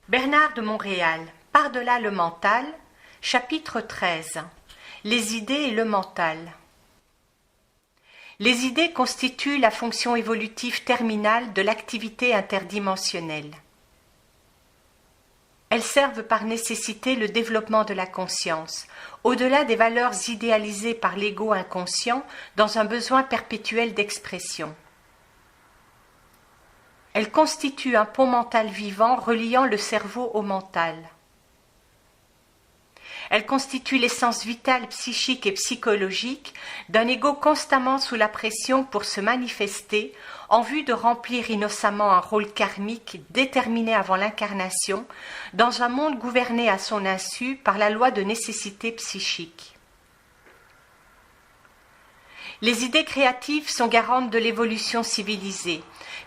Bernard de Montréal, Par-delà le mental, chapitre 13. Les idées et le mental. Les idées constituent la fonction évolutive terminale de l'activité interdimensionnelle. Elles servent par nécessité le développement de la conscience, au-delà des valeurs idéalisées par l'ego inconscient dans un besoin perpétuel d'expression. Elles constituent un pont mental vivant reliant le cerveau au mental. Elles constituent l'essence vitale psychique et psychologique d'un ego constamment sous la pression pour se manifester en vue de remplir innocemment un rôle karmique déterminé avant l'incarnation dans un monde gouverné à son insu par la loi de nécessité psychique. Les idées créatives sont garantes de l'évolution civilisée,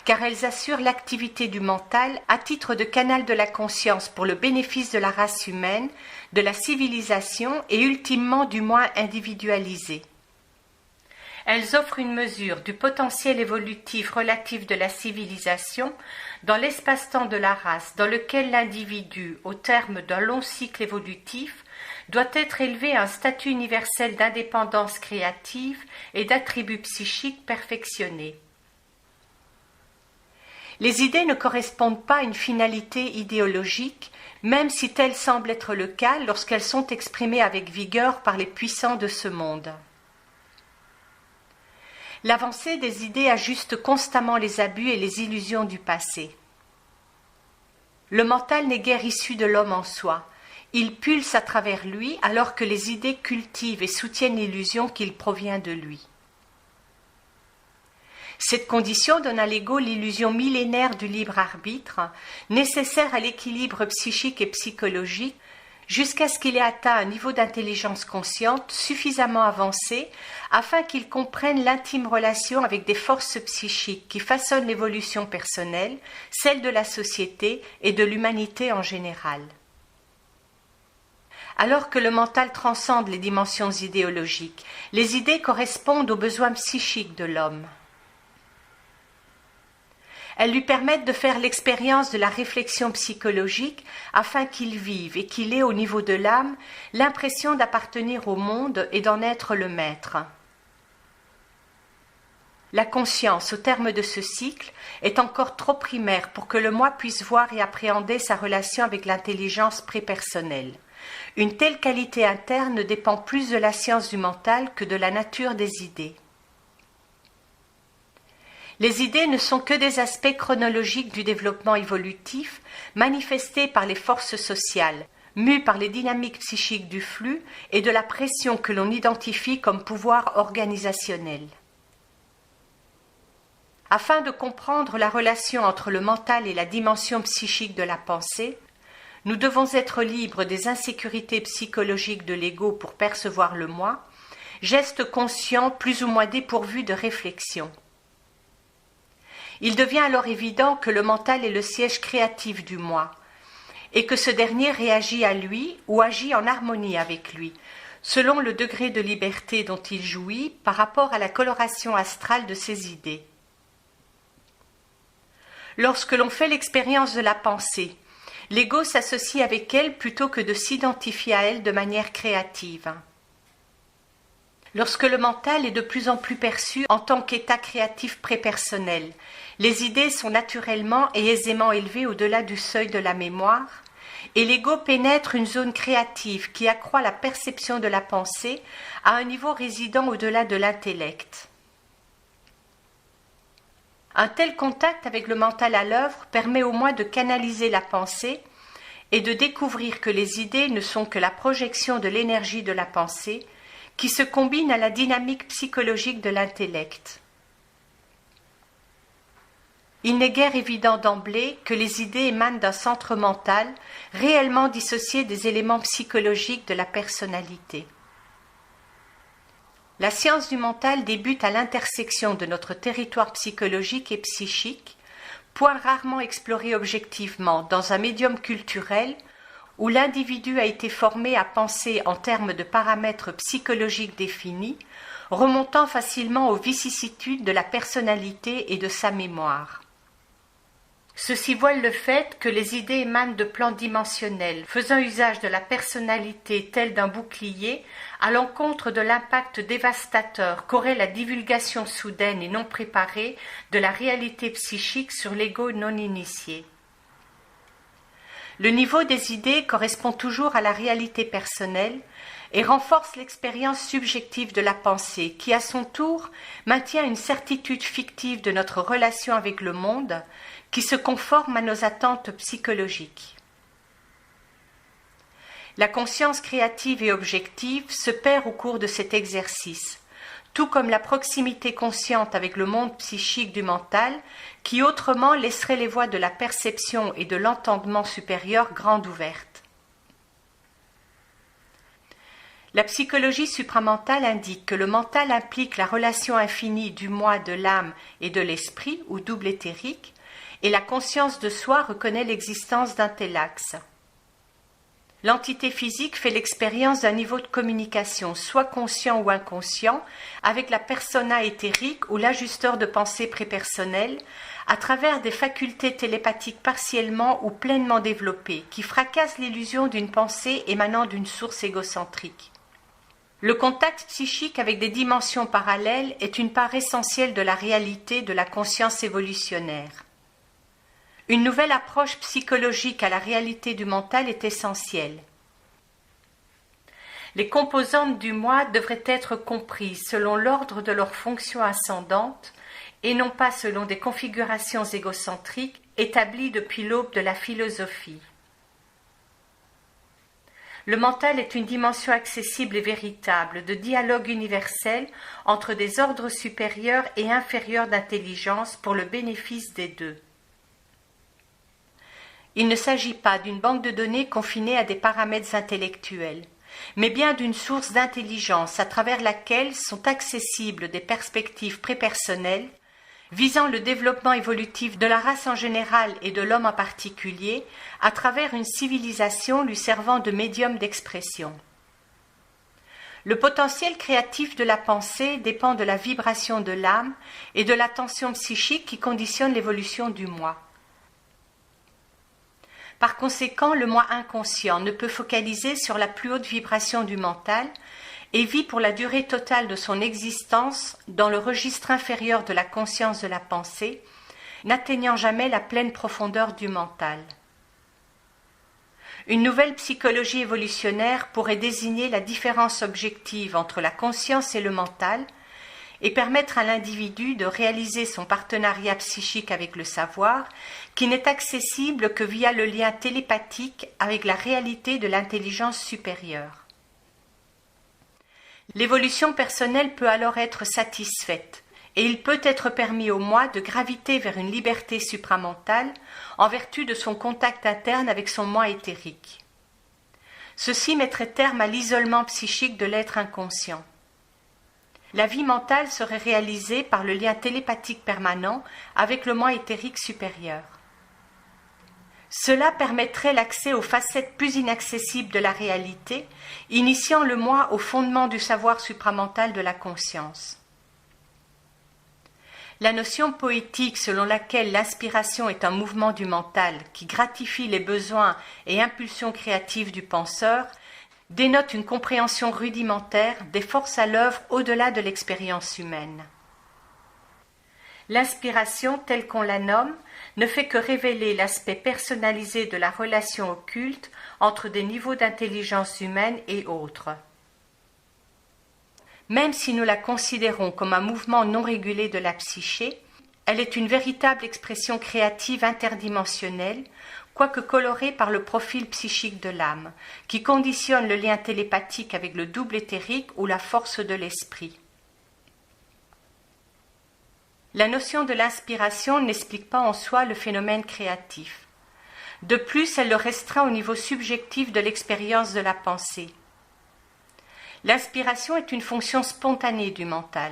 car elles assurent l'activité du mental à titre de canal de la conscience pour le bénéfice de la race humaine, de la civilisation et ultimement du moi individualisé. Elles offrent une mesure du potentiel évolutif relatif de la civilisation dans l'espace-temps de la race dans lequel l'individu, au terme d'un long cycle évolutif, doit être élevé à un statut universel d'indépendance créative et d'attributs psychiques perfectionnés. Les idées ne correspondent pas à une finalité idéologique, même si tel semble être le cas lorsqu'elles sont exprimées avec vigueur par les puissants de ce monde. L'avancée des idées ajuste constamment les abus et les illusions du passé. Le mental n'est guère issu de l'homme en soi. Il pulse à travers lui alors que les idées cultivent et soutiennent l'illusion qu'il provient de lui. Cette condition donne à l'ego l'illusion millénaire du libre arbitre, nécessaire à l'équilibre psychique et psychologique, jusqu'à ce qu'il ait atteint un niveau d'intelligence consciente suffisamment avancé afin qu'il comprenne l'intime relation avec des forces psychiques qui façonnent l'évolution personnelle, celle de la société et de l'humanité en général. Alors que le mental transcende les dimensions idéologiques, les idées correspondent aux besoins psychiques de l'homme. Elles lui permettent de faire l'expérience de la réflexion psychologique afin qu'il vive et qu'il ait au niveau de l'âme l'impression d'appartenir au monde et d'en être le maître. La conscience, au terme de ce cycle, est encore trop primaire pour que le moi puisse voir et appréhender sa relation avec l'intelligence prépersonnelle. Une telle qualité interne dépend plus de la science du mental que de la nature des idées. Les idées ne sont que des aspects chronologiques du développement évolutif manifestés par les forces sociales, mues par les dynamiques psychiques du flux et de la pression que l'on identifie comme pouvoir organisationnel. Afin de comprendre la relation entre le mental et la dimension psychique de la pensée, nous devons être libres des insécurités psychologiques de l'ego pour percevoir le moi, geste conscient plus ou moins dépourvu de réflexion. Il devient alors évident que le mental est le siège créatif du moi, et que ce dernier réagit à lui ou agit en harmonie avec lui, selon le degré de liberté dont il jouit par rapport à la coloration astrale de ses idées. Lorsque l'on fait l'expérience de la pensée, l'ego s'associe avec elle plutôt que de s'identifier à elle de manière créative. Lorsque le mental est de plus en plus perçu en tant qu'état créatif prépersonnel, les idées sont naturellement et aisément élevées au-delà du seuil de la mémoire, et l'ego pénètre une zone créative qui accroît la perception de la pensée à un niveau résidant au-delà de l'intellect. Un tel contact avec le mental à l'œuvre permet au moins de canaliser la pensée et de découvrir que les idées ne sont que la projection de l'énergie de la pensée qui se combine à la dynamique psychologique de l'intellect. Il n'est guère évident d'emblée que les idées émanent d'un centre mental réellement dissocié des éléments psychologiques de la personnalité. La science du mental débute à l'intersection de notre territoire psychologique et psychique, point rarement exploré objectivement dans un médium culturel où l'individu a été formé à penser en termes de paramètres psychologiques définis, remontant facilement aux vicissitudes de la personnalité et de sa mémoire. Ceci voile le fait que les idées émanent de plans dimensionnels, faisant usage de la personnalité telle d'un bouclier à l'encontre de l'impact dévastateur qu'aurait la divulgation soudaine et non préparée de la réalité psychique sur l'ego non initié. Le niveau des idées correspond toujours à la réalité personnelle et renforce l'expérience subjective de la pensée qui, à son tour, maintient une certitude fictive de notre relation avec le monde qui se conforme à nos attentes psychologiques. La conscience créative et objective se perd au cours de cet exercice, tout comme la proximité consciente avec le monde psychique du mental, qui autrement laisserait les voies de la perception et de l'entendement supérieur grandes ouvertes. La psychologie supramentale indique que le mental implique la relation infinie du moi, de l'âme et de l'esprit, ou double éthérique, et la conscience de soi reconnaît l'existence d'un tel axe. L'entité physique fait l'expérience d'un niveau de communication, soit conscient ou inconscient, avec la persona éthérique ou l'ajusteur de pensée prépersonnel, à travers des facultés télépathiques partiellement ou pleinement développées, qui fracassent l'illusion d'une pensée émanant d'une source égocentrique. Le contact psychique avec des dimensions parallèles est une part essentielle de la réalité de la conscience évolutionnaire. Une nouvelle approche psychologique à la réalité du mental est essentielle. Les composantes du moi devraient être comprises selon l'ordre de leur fonction ascendante et non pas selon des configurations égocentriques établies depuis l'aube de la philosophie. Le mental est une dimension accessible et véritable de dialogue universel entre des ordres supérieurs et inférieurs d'intelligence pour le bénéfice des deux. Il ne s'agit pas d'une banque de données confinée à des paramètres intellectuels, mais bien d'une source d'intelligence à travers laquelle sont accessibles des perspectives prépersonnelles visant le développement évolutif de la race en général et de l'homme en particulier à travers une civilisation lui servant de médium d'expression. Le potentiel créatif de la pensée dépend de la vibration de l'âme et de la tension psychique qui conditionne l'évolution du moi. Par conséquent, le moi inconscient ne peut focaliser sur la plus haute vibration du mental et vit pour la durée totale de son existence dans le registre inférieur de la conscience de la pensée, n'atteignant jamais la pleine profondeur du mental. Une nouvelle psychologie évolutionnaire pourrait désigner la différence objective entre la conscience et le mental et permettre à l'individu de réaliser son partenariat psychique avec le savoir, qui n'est accessible que via le lien télépathique avec la réalité de l'intelligence supérieure. L'évolution personnelle peut alors être satisfaite, et il peut être permis au moi de graviter vers une liberté supramentale en vertu de son contact interne avec son moi éthérique. Ceci mettrait terme à l'isolement psychique de l'être inconscient. La vie mentale serait réalisée par le lien télépathique permanent avec le moi éthérique supérieur. Cela permettrait l'accès aux facettes plus inaccessibles de la réalité, initiant le moi au fondement du savoir supramental de la conscience. La notion poétique selon laquelle l'inspiration est un mouvement du mental qui gratifie les besoins et impulsions créatives du penseur dénote une compréhension rudimentaire des forces à l'œuvre au-delà de l'expérience humaine. L'inspiration, telle qu'on la nomme, ne fait que révéler l'aspect personnalisé de la relation occulte entre des niveaux d'intelligence humaine et autres. Même si nous la considérons comme un mouvement non régulé de la psyché, elle est une véritable expression créative interdimensionnelle, quoique colorée par le profil psychique de l'âme, qui conditionne le lien télépathique avec le double éthérique ou la force de l'esprit. La notion de l'inspiration n'explique pas en soi le phénomène créatif. De plus, elle le restreint au niveau subjectif de l'expérience de la pensée. L'inspiration est une fonction spontanée du mental.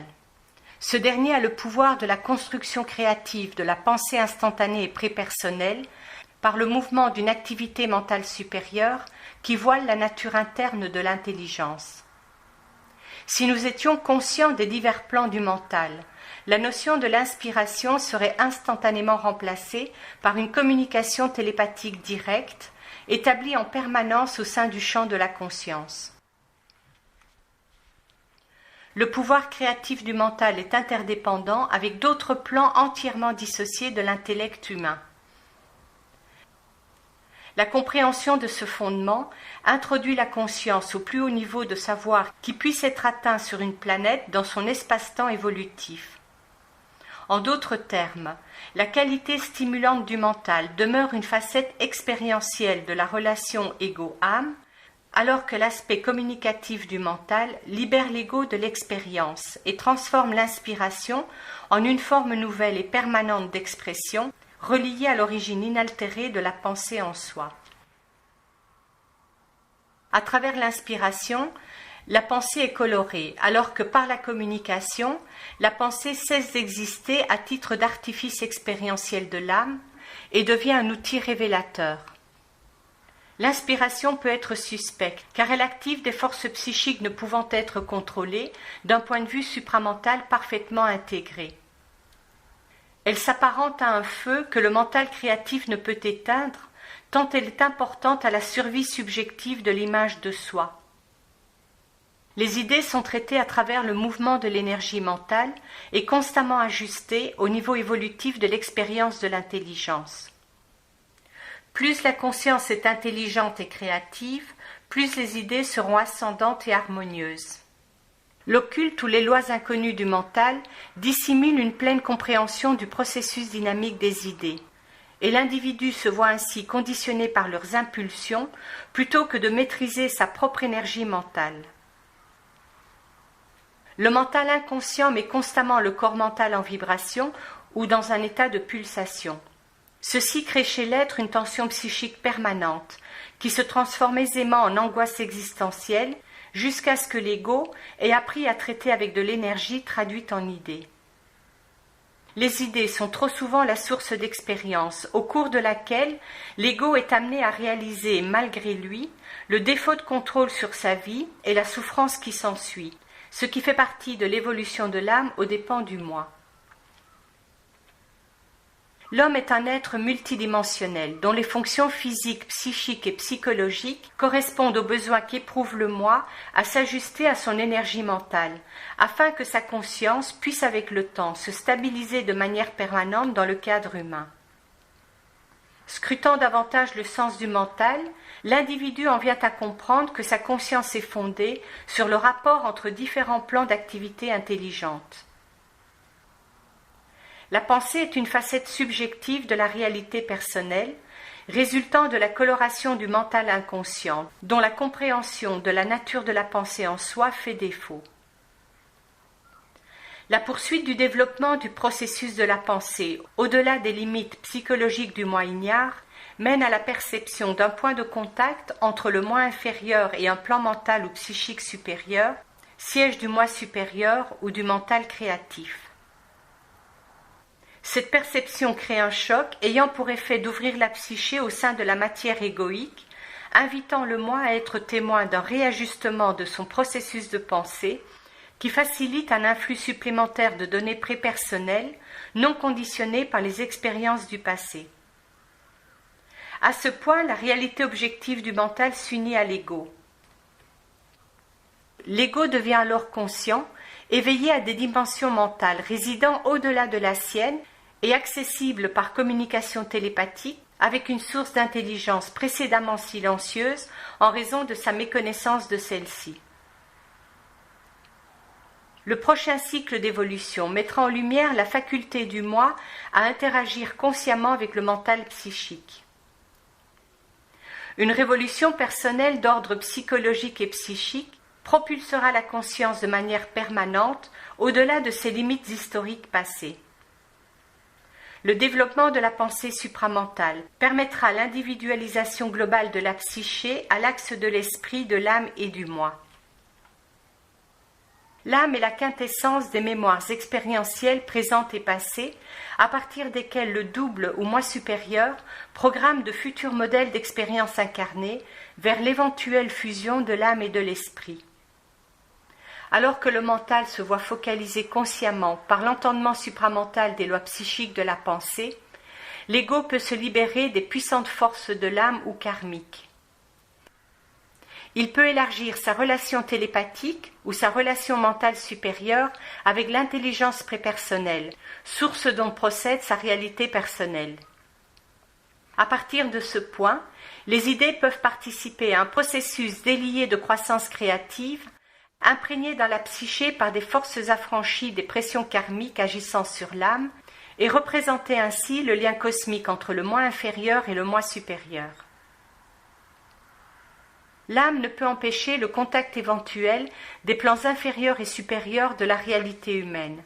Ce dernier a le pouvoir de la construction créative de la pensée instantanée et prépersonnelle par le mouvement d'une activité mentale supérieure qui voile la nature interne de l'intelligence. Si nous étions conscients des divers plans du mental, la notion de l'inspiration serait instantanément remplacée par une communication télépathique directe, établie en permanence au sein du champ de la conscience. Le pouvoir créatif du mental est interdépendant avec d'autres plans entièrement dissociés de l'intellect humain. La compréhension de ce fondement introduit la conscience au plus haut niveau de savoir qui puisse être atteint sur une planète dans son espace-temps évolutif. En d'autres termes, la qualité stimulante du mental demeure une facette expérientielle de la relation ego-âme, alors que l'aspect communicatif du mental libère l'ego de l'expérience et transforme l'inspiration en une forme nouvelle et permanente d'expression, reliée à l'origine inaltérée de la pensée en soi. À travers l'inspiration, la pensée est colorée, alors que par la communication, la pensée cesse d'exister à titre d'artifice expérientiel de l'âme et devient un outil révélateur. L'inspiration peut être suspecte, car elle active des forces psychiques ne pouvant être contrôlées d'un point de vue supramental parfaitement intégré. Elle s'apparente à un feu que le mental créatif ne peut éteindre, tant elle est importante à la survie subjective de l'image de soi. Les idées sont traitées à travers le mouvement de l'énergie mentale et constamment ajustées au niveau évolutif de l'expérience de l'intelligence. Plus la conscience est intelligente et créative, plus les idées seront ascendantes et harmonieuses. L'occulte ou les lois inconnues du mental dissimulent une pleine compréhension du processus dynamique des idées, et l'individu se voit ainsi conditionné par leurs impulsions plutôt que de maîtriser sa propre énergie mentale. Le mental inconscient met constamment le corps mental en vibration ou dans un état de pulsation. Ceci crée chez l'être une tension psychique permanente, qui se transforme aisément en angoisse existentielle, jusqu'à ce que l'ego ait appris à traiter avec de l'énergie traduite en idées. Les idées sont trop souvent la source d'expérience, au cours de laquelle l'ego est amené à réaliser, malgré lui, le défaut de contrôle sur sa vie et la souffrance qui s'ensuit, ce qui fait partie de l'évolution de l'âme aux dépens du moi. L'homme est un être multidimensionnel dont les fonctions physiques, psychiques et psychologiques correspondent aux besoins qu'éprouve le moi à s'ajuster à son énergie mentale, afin que sa conscience puisse avec le temps se stabiliser de manière permanente dans le cadre humain. Scrutant davantage le sens du mental, l'individu en vient à comprendre que sa conscience est fondée sur le rapport entre différents plans d'activité intelligente. La pensée est une facette subjective de la réalité personnelle, résultant de la coloration du mental inconscient, dont la compréhension de la nature de la pensée en soi fait défaut. La poursuite du développement du processus de la pensée, au-delà des limites psychologiques du moi ignare, mène à la perception d'un point de contact entre le moi inférieur et un plan mental ou psychique supérieur, siège du moi supérieur ou du mental créatif. Cette perception crée un choc ayant pour effet d'ouvrir la psyché au sein de la matière égoïque, invitant le moi à être témoin d'un réajustement de son processus de pensée qui facilite un influx supplémentaire de données prépersonnelles non conditionnées par les expériences du passé. À ce point, la réalité objective du mental s'unit à l'ego. L'ego devient alors conscient, éveillé à des dimensions mentales résidant au-delà de la sienne et accessible par communication télépathique avec une source d'intelligence précédemment silencieuse en raison de sa méconnaissance de celle-ci. Le prochain cycle d'évolution mettra en lumière la faculté du moi à interagir consciemment avec le mental psychique. Une révolution personnelle d'ordre psychologique et psychique propulsera la conscience de manière permanente au-delà de ses limites historiques passées. Le développement de la pensée supramentale permettra l'individualisation globale de la psyché à l'axe de l'esprit, de l'âme et du moi. L'âme est la quintessence des mémoires expérientielles présentes et passées, à partir desquelles le double ou moi supérieur programme de futurs modèles d'expérience incarnée vers l'éventuelle fusion de l'âme et de l'esprit. Alors que le mental se voit focalisé consciemment par l'entendement supramental des lois psychiques de la pensée, l'ego peut se libérer des puissantes forces de l'âme ou karmiques. Il peut élargir sa relation télépathique ou sa relation mentale supérieure avec l'intelligence prépersonnelle, source dont procède sa réalité personnelle. À partir de ce point, les idées peuvent participer à un processus délié de croissance créative, imprégné dans la psyché par des forces affranchies des pressions karmiques agissant sur l'âme, et représenter ainsi le lien cosmique entre le moi inférieur et le moi supérieur. L'âme ne peut empêcher le contact éventuel des plans inférieurs et supérieurs de la réalité humaine,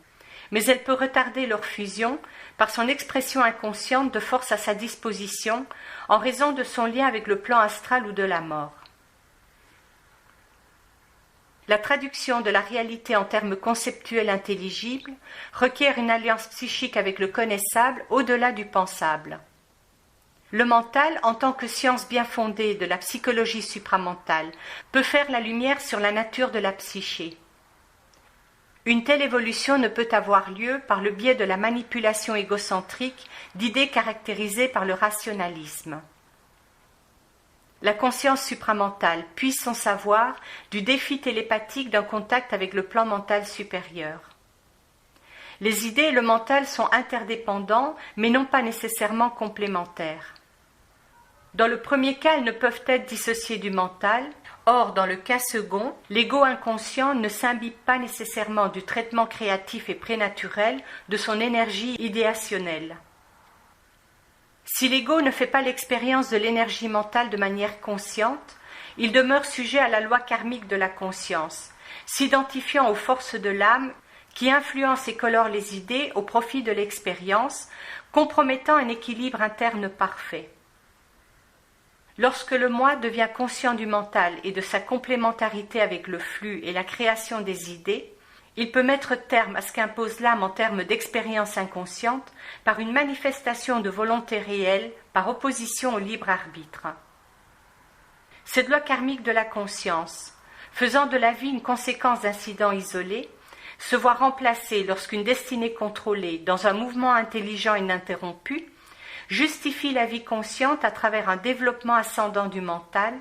mais elle peut retarder leur fusion par son expression inconsciente de force à sa disposition en raison de son lien avec le plan astral ou de la mort. La traduction de la réalité en termes conceptuels intelligibles requiert une alliance psychique avec le connaissable au-delà du pensable. Le mental, en tant que science bien fondée de la psychologie supramentale, peut faire la lumière sur la nature de la psyché. Une telle évolution ne peut avoir lieu par le biais de la manipulation égocentrique d'idées caractérisées par le rationalisme. La conscience supramentale puise son savoir du défi télépathique d'un contact avec le plan mental supérieur. Les idées et le mental sont interdépendants, mais non pas nécessairement complémentaires. Dans le premier cas, elles ne peuvent être dissociées du mental. Or, dans le cas second, l'ego inconscient ne s'imbibe pas nécessairement du traitement créatif et prénaturel de son énergie idéationnelle. Si l'ego ne fait pas l'expérience de l'énergie mentale de manière consciente, il demeure sujet à la loi karmique de la conscience, s'identifiant aux forces de l'âme qui influencent et colorent les idées au profit de l'expérience, compromettant un équilibre interne parfait. Lorsque le moi devient conscient du mental et de sa complémentarité avec le flux et la création des idées, il peut mettre terme à ce qu'impose l'âme en termes d'expérience inconsciente par une manifestation de volonté réelle par opposition au libre arbitre. Cette loi karmique de la conscience, faisant de la vie une conséquence d'incidents isolés, se voit remplacée lorsqu'une destinée contrôlée, dans un mouvement intelligent ininterrompu, justifie la vie consciente à travers un développement ascendant du mental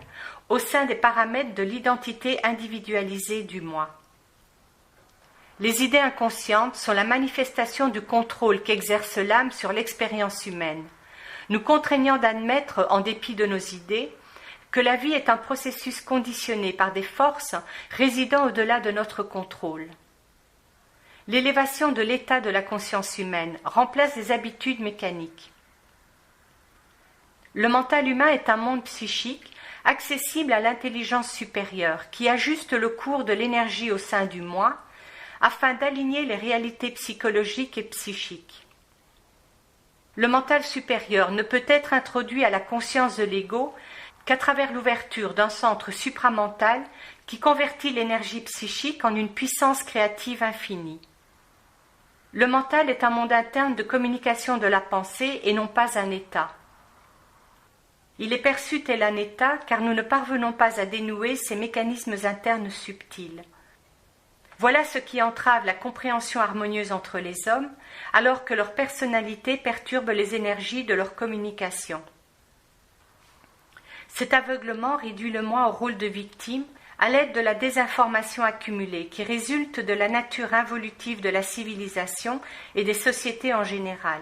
au sein des paramètres de l'identité individualisée du moi. Les idées inconscientes sont la manifestation du contrôle qu'exerce l'âme sur l'expérience humaine, nous contraignant d'admettre, en dépit de nos idées, que la vie est un processus conditionné par des forces résidant au-delà de notre contrôle. L'élévation de l'état de la conscience humaine remplace des habitudes mécaniques. Le mental humain est un monde psychique accessible à l'intelligence supérieure qui ajuste le cours de l'énergie au sein du moi afin d'aligner les réalités psychologiques et psychiques. Le mental supérieur ne peut être introduit à la conscience de l'ego qu'à travers l'ouverture d'un centre supramental qui convertit l'énergie psychique en une puissance créative infinie. Le mental est un monde interne de communication de la pensée et non pas un état. Il est perçu tel un état car nous ne parvenons pas à dénouer ces mécanismes internes subtils. Voilà ce qui entrave la compréhension harmonieuse entre les hommes, alors que leur personnalité perturbe les énergies de leur communication. Cet aveuglement réduit le moi au rôle de victime à l'aide de la désinformation accumulée qui résulte de la nature involutive de la civilisation et des sociétés en général.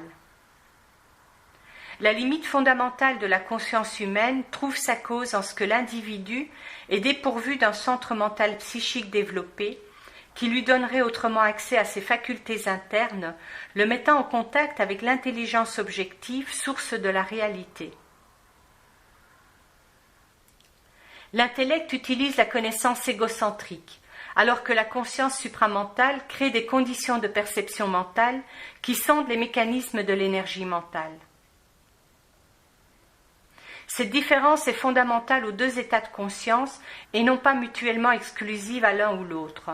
La limite fondamentale de la conscience humaine trouve sa cause en ce que l'individu est dépourvu d'un centre mental psychique développé qui lui donnerait autrement accès à ses facultés internes, le mettant en contact avec l'intelligence objective, source de la réalité. L'intellect utilise la connaissance égocentrique, alors que la conscience supramentale crée des conditions de perception mentale qui sondent les mécanismes de l'énergie mentale. Cette différence est fondamentale aux deux états de conscience et non pas mutuellement exclusive à l'un ou l'autre.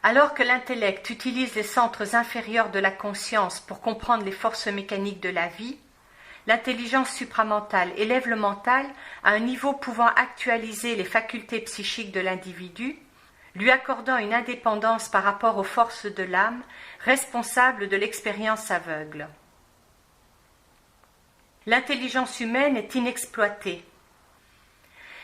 Alors que l'intellect utilise les centres inférieurs de la conscience pour comprendre les forces mécaniques de la vie, l'intelligence supramentale élève le mental à un niveau pouvant actualiser les facultés psychiques de l'individu, lui accordant une indépendance par rapport aux forces de l'âme, responsables de l'expérience aveugle. L'intelligence humaine est inexploitée.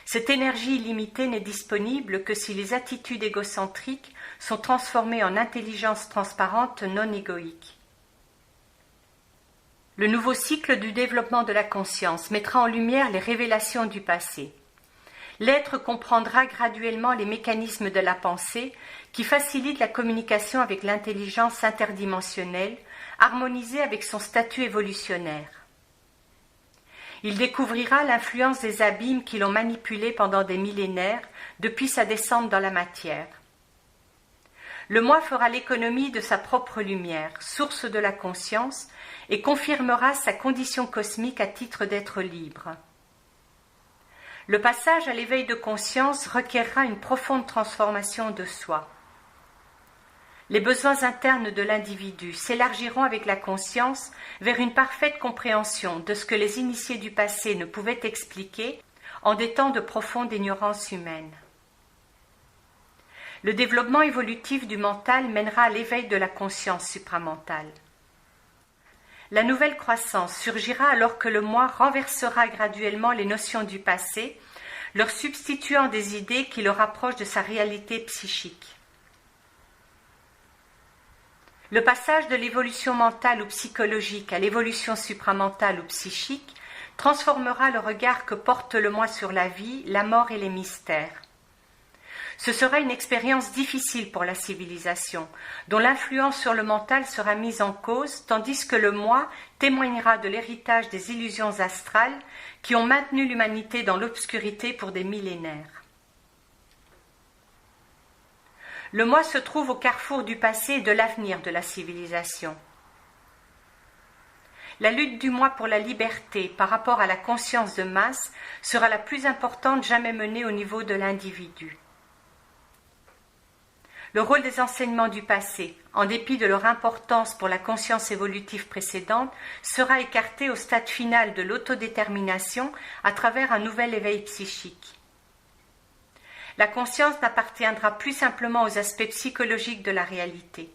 Cette énergie illimitée n'est disponible que si les attitudes égocentriques sont transformées en intelligence transparente non égoïque. Le nouveau cycle du développement de la conscience mettra en lumière les révélations du passé. L'être comprendra graduellement les mécanismes de la pensée qui facilitent la communication avec l'intelligence interdimensionnelle, harmonisée avec son statut évolutionnaire. Il découvrira l'influence des abîmes qui l'ont manipulé pendant des millénaires depuis sa descente dans la matière. Le moi fera l'économie de sa propre lumière, source de la conscience, et confirmera sa condition cosmique à titre d'être libre. Le passage à l'éveil de conscience requerra une profonde transformation de soi. Les besoins internes de l'individu s'élargiront avec la conscience vers une parfaite compréhension de ce que les initiés du passé ne pouvaient expliquer en des temps de profonde ignorance humaine. Le développement évolutif du mental mènera à l'éveil de la conscience supramentale. La nouvelle croissance surgira alors que le moi renversera graduellement les notions du passé, leur substituant des idées qui le rapprochent de sa réalité psychique. Le passage de l'évolution mentale ou psychologique à l'évolution supramentale ou psychique transformera le regard que porte le moi sur la vie, la mort et les mystères. Ce sera une expérience difficile pour la civilisation, dont l'influence sur le mental sera mise en cause, tandis que le moi témoignera de l'héritage des illusions astrales qui ont maintenu l'humanité dans l'obscurité pour des millénaires. Le moi se trouve au carrefour du passé et de l'avenir de la civilisation. La lutte du moi pour la liberté par rapport à la conscience de masse sera la plus importante jamais menée au niveau de l'individu. Le rôle des enseignements du passé, en dépit de leur importance pour la conscience évolutive précédente, sera écarté au stade final de l'autodétermination à travers un nouvel éveil psychique. La conscience n'appartiendra plus simplement aux aspects psychologiques de la réalité.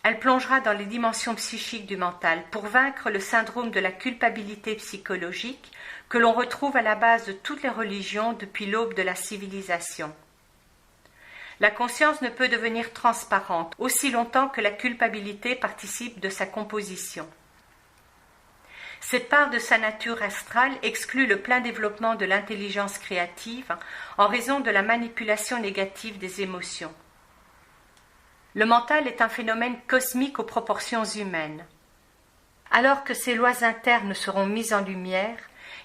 Elle plongera dans les dimensions psychiques du mental pour vaincre le syndrome de la culpabilité psychologique que l'on retrouve à la base de toutes les religions depuis l'aube de la civilisation. La conscience ne peut devenir transparente aussi longtemps que la culpabilité participe de sa composition. Cette part de sa nature astrale exclut le plein développement de l'intelligence créative en raison de la manipulation négative des émotions. Le mental est un phénomène cosmique aux proportions humaines. Alors que ces lois internes seront mises en lumière,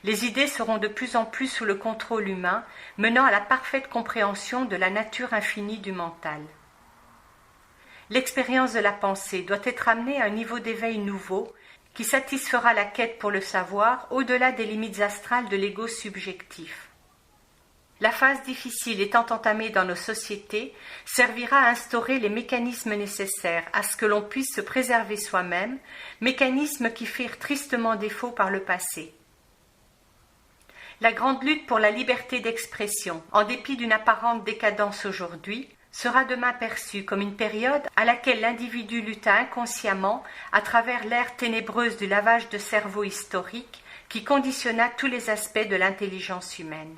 les idées seront de plus en plus sous le contrôle humain, menant à la parfaite compréhension de la nature infinie du mental. L'expérience de la pensée doit être amenée à un niveau d'éveil nouveau qui satisfera la quête pour le savoir au-delà des limites astrales de l'ego subjectif. La phase difficile étant entamée dans nos sociétés servira à instaurer les mécanismes nécessaires à ce que l'on puisse se préserver soi-même, mécanismes qui firent tristement défaut par le passé. La grande lutte pour la liberté d'expression, en dépit d'une apparente décadence aujourd'hui, sera demain perçue comme une période à laquelle l'individu lutta inconsciemment à travers l'ère ténébreuse du lavage de cerveau historique qui conditionna tous les aspects de l'intelligence humaine.